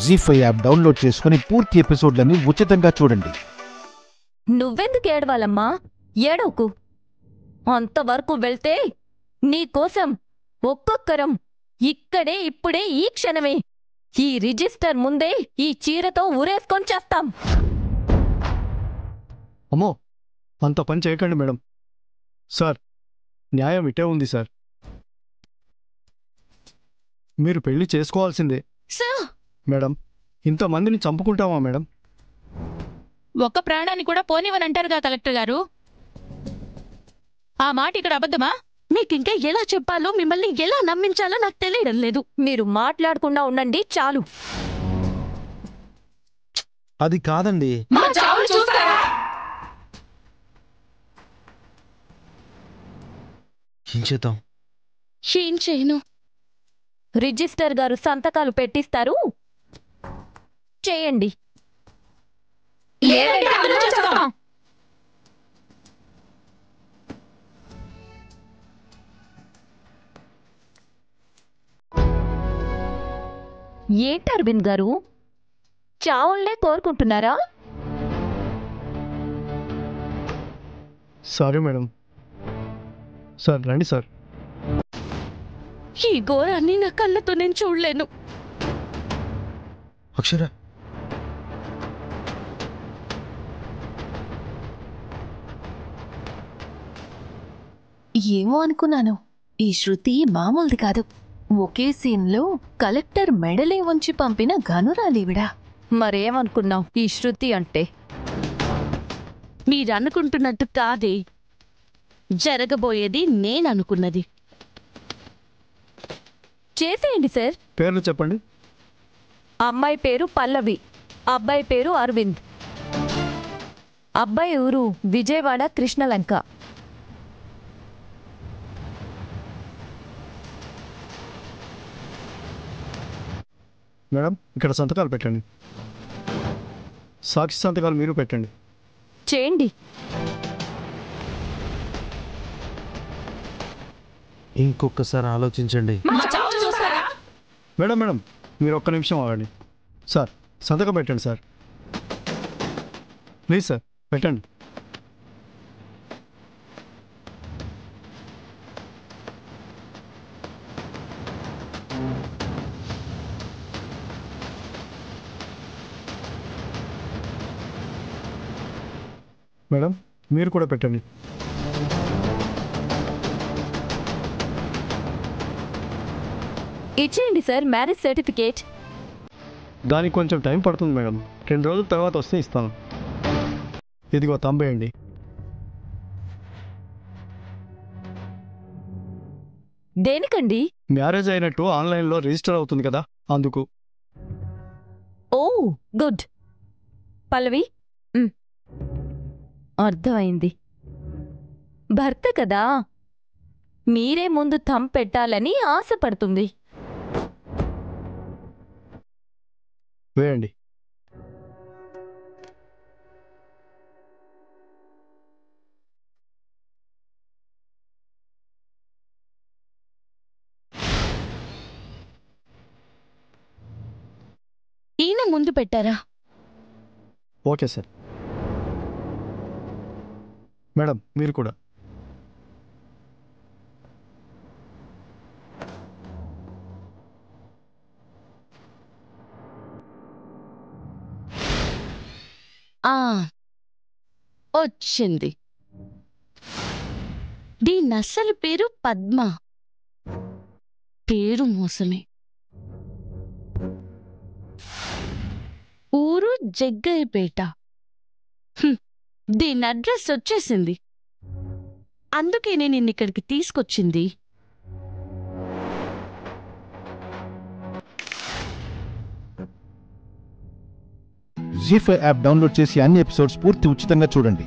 జీ5 app download చేసుకుని పూర్తి ఎపిసోడ్లని ఉచితంగా చూడండి. నువ్వెందుకు ఏడవాలమ్మా? ఏడవకు. అంతవరకు వెళ్తే నీకోసం ఒక్కొక్కరం ఇక్కడే ఇప్పుడే ఈ క్షణమే ఈ రిజిస్టర్ ముందే ఈ చీరతో ఊరేసుకొని చేస్తాం. అమ్మో, అంత పని చేయకండి మేడం. సార్, న్యాయం ఇటే ఉంది సార్. మీరు పెళ్లి చేసుకోవాల్సిందే. మేడం, ఇంతమందిని చంపుకుంటామా మేడం? ఒక్క ప్రాణాన్ని కూడా పోనివనంటారుగా కలెక్టర్ గారు. ఆ మాట ఇక్కడ అబద్ధమా? మీకింకా ఎలా చెప్పాలో, మిమ్మల్ని ఎలా నమ్మించాలో నాకు తెలియడం లేదు. మీరు మాట్లాడకుండా ఉండండి చాలు. అది కాదండి. ఏం చేద్దాం? ఏం చేయను. రిజిస్టర్ గారు సంతకాలు పెట్టిస్తారు, చేయండి. ఏంటి అరవింద్ గారు, చావుల్నే కోరుకుంటున్నారా? Sorry madam. సార్ రండి సార్. ఈ ఘోరాన్ని నా కళ్ళతో నేను చూడలేను. అక్షర, ఏమో అనుకున్నాను. ఈ శృతి మామూలుది కాదు. ఒకే సీన్లో కలెక్టర్ మెడలే ఉంచి పంపిన గనురాలివిడా. మరేమనుకున్నావు ఈ శృతి అంటే? మీరనుకుంటున్నట్టు కాదే, జరగబోయేది నేననుకున్నది. చేసేయండి సార్. పేర్లు చెప్పండి. అమ్మాయి పేరు పల్లవి, అబ్బాయి పేరు అరవింద్. అబ్బాయి ఊరు విజయవాడ కృష్ణలంక. మేడం, ఇక్కడ సంతకాలు పెట్టండి. సాక్షి సంతకాలు మీరు పెట్టండి. చేయండి. ఇంకొకసారి ఆలోచించండి. మేడం మేడం, మీరు ఒక్క నిమిషం ఆగండి. సార్, సంతకం పెట్టండి సార్. ప్లీజ్ సార్, పెట్టండి. మేడం, మీరు కూడా పెట్టండి. ఇచ్చేయండి సార్ మ్యారేజ్ సర్టిఫికేట్. దానికి కొంచెం టైం పడుతుంది మేడం. 2 రోజుల తర్వాత వస్తే ఇస్తాను. ఇదిగో తంబేయండి. దేనికండి? మ్యారేజ్ అయినట్టు ఆన్లైన్లో రిజిస్టర్ అవుతుంది కదా, అందుకు. ఓ గుడ్. పల్లవి, అర్థమైంది. భర్త కదా, మీరే ముందు థంబ్ పెట్టాలని ఆశపడుతుంది. వేయండి. ఈయన ముందు పెట్టారా? Okay sir. మేడం, మీరు కూడా. వచ్చింది. దీని అసలు పేరు పద్మ. పేరు మోసమే. ఊరు జగ్గయ్యపేట. దీని అడ్రస్ వచ్చేసింది. అందుకే నేను ఇక్కడికి తీసుకొచ్చింది. జీ5 యాప్ డౌన్లోడ్ చేసి అన్ని ఎపిసోడ్స్ పూర్తి ఉచితంగా చూడండి.